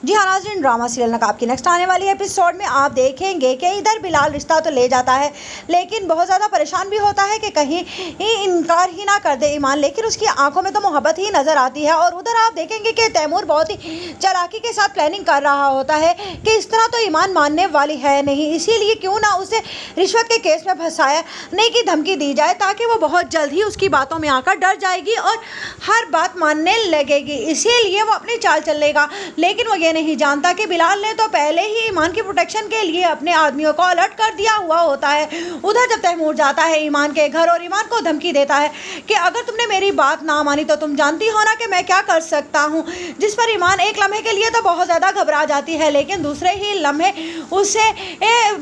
جی ہاں ناظرین، drama serial نقاب کی نیکسٹ آنے والی ایپیسوڈ میں آپ دیکھیں گے کہ ادھر بلال رشتہ تو لے جاتا ہے لیکن بہت زیادہ پریشان بھی ہوتا ہے کہ کہیں انکار ہی نہ کر دے ایمان، لیکن اس کی آنکھوں میں تو محبت ہی نظر آتی ہے۔ اور ادھر آپ دیکھیں گے کہ تیمور بہت ہی چالاکی کے ساتھ پلاننگ کر رہا ہوتا ہے کہ اس طرح تو ایمان ماننے والی ہے نہیں، اسی لیے کیوں نہ اسے رشوت کے کیس میں پھنسانے کی دھمکی دی جائے تاکہ وہ بہت جلد ہی اس کی باتوں میں آ کر ڈر جائے گی اور ہر بات ماننے لگے گی، اسی لیے وہ اپنی چال چلے گا۔ لیکن وہ یہ نہیں جانتا کہ بلال نے تو پہلے ہی ایمان کی پروٹیکشن کے لیے اپنے آدمیوں کو الرٹ کر دیا ہوا ہوتا ہے۔ ادھر جب تیمور جاتا ہے ایمان کے گھر اور ایمان کو دھمکی دیتا ہے کہ اگر تم نے میری بات نہ مانی تو تم جانتی ہو نا کہ میں کیا کر سکتا ہوں، جس پر ایمان ایک لمحے کے لیے تو بہت زیادہ گھبرا جاتی ہے لیکن دوسرے ہی لمحے اسے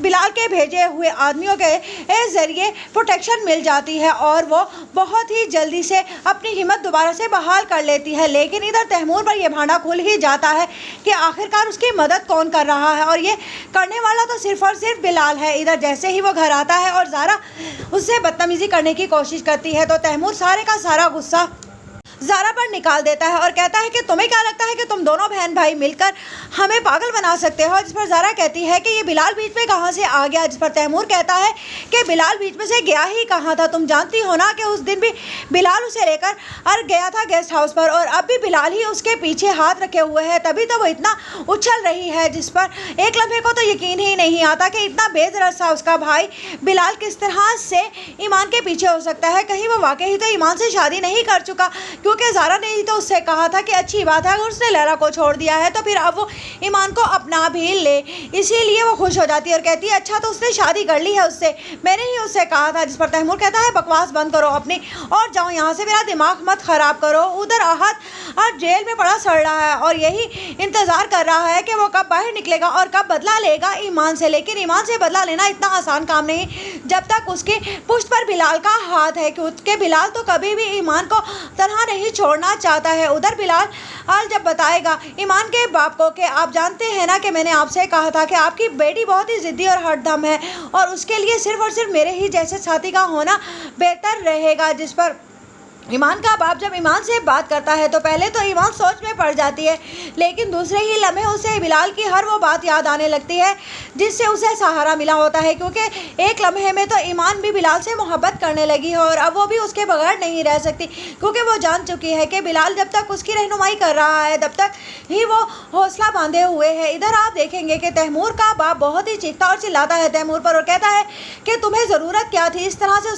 بلال کے بھیجے ہوئے آدمیوں کے ذریعے پروٹیکشن مل جاتی ہے اور وہ بہت ہی جلدی سے اپنی ہمت دوبارہ سے بحال کر لیتی ہے۔ لیکن ادھر تیمور پر یہ بھانڈا کھل ہی جاتا ہے کہ آخرکار اس کی مدد کون کر رہا ہے اور یہ کرنے والا تو صرف اور صرف بلال ہے۔ ادھر جیسے ہی وہ گھر آتا ہے اور زارا اس سے بدتمیزی کرنے کی کوشش کرتی ہے تو تیمور سارے کا سارا غصہ زارا پر نکال دیتا ہے اور کہتا ہے کہ تمہیں کیا لگتا ہے کہ تم دونوں بہن بھائی مل کر ہمیں پاگل بنا سکتے ہو، جس پر زارا کہتی ہے کہ یہ بلال بیچ میں کہاں سے آ گیا، جس پر تیمور کہتا ہے کہ بلال بیچ میں سے گیا ہی کہاں تھا، تم جانتی ہو نا کہ اس دن بھی بلال اسے لے کر گیا تھا گیسٹ ہاؤس پر اور اب بھی بلال ہی اس کے پیچھے ہاتھ رکھے ہوئے ہے، تبھی تو وہ اتنا اچھل رہی ہے۔ جس پر ایک لمحے کو تو یقین ہی نہیں آتا کہ اتنا بے ضرر سا اس کا بھائی بلال کس طرح سے ایمان کے پیچھے ہو سکتا ہے، کہیں وہ واقعی تو ایمان سے شادی نہیں کر چکا، کیونکہ زارا نے ہی تو اس سے کہا تھا کہ اچھی بات ہے اگر اس نے لیلا کو چھوڑ دیا ہے تو پھر اب وہ ایمان کو اپنا بھی لے، اسی لیے وہ خوش ہو جاتی ہے اور کہتی ہے اچھا تو اس نے شادی کر لی ہے اس سے، میں نے ہی اس سے کہا تھا۔ جس پر تیمور کہتا ہے بکواس بند کرو اپنی اور جاؤ یہاں سے، میرا دماغ مت خراب کرو۔ ادھر احد آج جیل میں پڑا سڑ رہا ہے اور یہی انتظار کر رہا ہے کہ وہ کب باہر نکلے گا اور کب بدلہ لے گا ایمان سے، لیکن ایمان سے بدلہ لینا اتنا آسان کام نہیں جب تک اس کی پشت پر بلال کا ہاتھ ہے، کیونکہ بلال تو کبھی بھی ایمان کو تنہا نہیں چھوڑنا چاہتا ہے۔ ادھر بلال جب بتائے گا ایمان کے باپ کو کہ آپ جانتے ہیں نا کہ میں نے آپ سے کہا تھا کہ آپ کی بیٹی بہت ہی ضدی اور ہٹ دم ہے اور اس کے لیے صرف اور صرف میرے ہی جیسے ساتھی کا ہونا بہتر رہے گا، جس پر ایمان کا باپ جب ایمان سے بات کرتا ہے تو پہلے تو ایمان سوچ میں پڑ جاتی ہے لیکن دوسرے ہی لمحے اسے بلال کی ہر وہ بات یاد آنے لگتی ہے جس سے اسے سہارا ملا ہوتا ہے، کیونکہ ایک لمحے میں تو ایمان بھی بلال سے محبت کرنے لگی ہے اور اب وہ بھی اس کے بغیر نہیں رہ سکتی، کیونکہ وہ جان چکی ہے کہ بلال جب تک اس کی رہنمائی کر رہا ہے تب تک ہی وہ حوصلہ باندھے ہوئے ہے۔ ادھر آپ دیکھیں گے کہ تیمور کا باپ بہت ہی چیختا اور چلاتا ہے تیمور پر اور کہتا ہے کہ تمہیں ضرورت کیا تھی اس طرح سے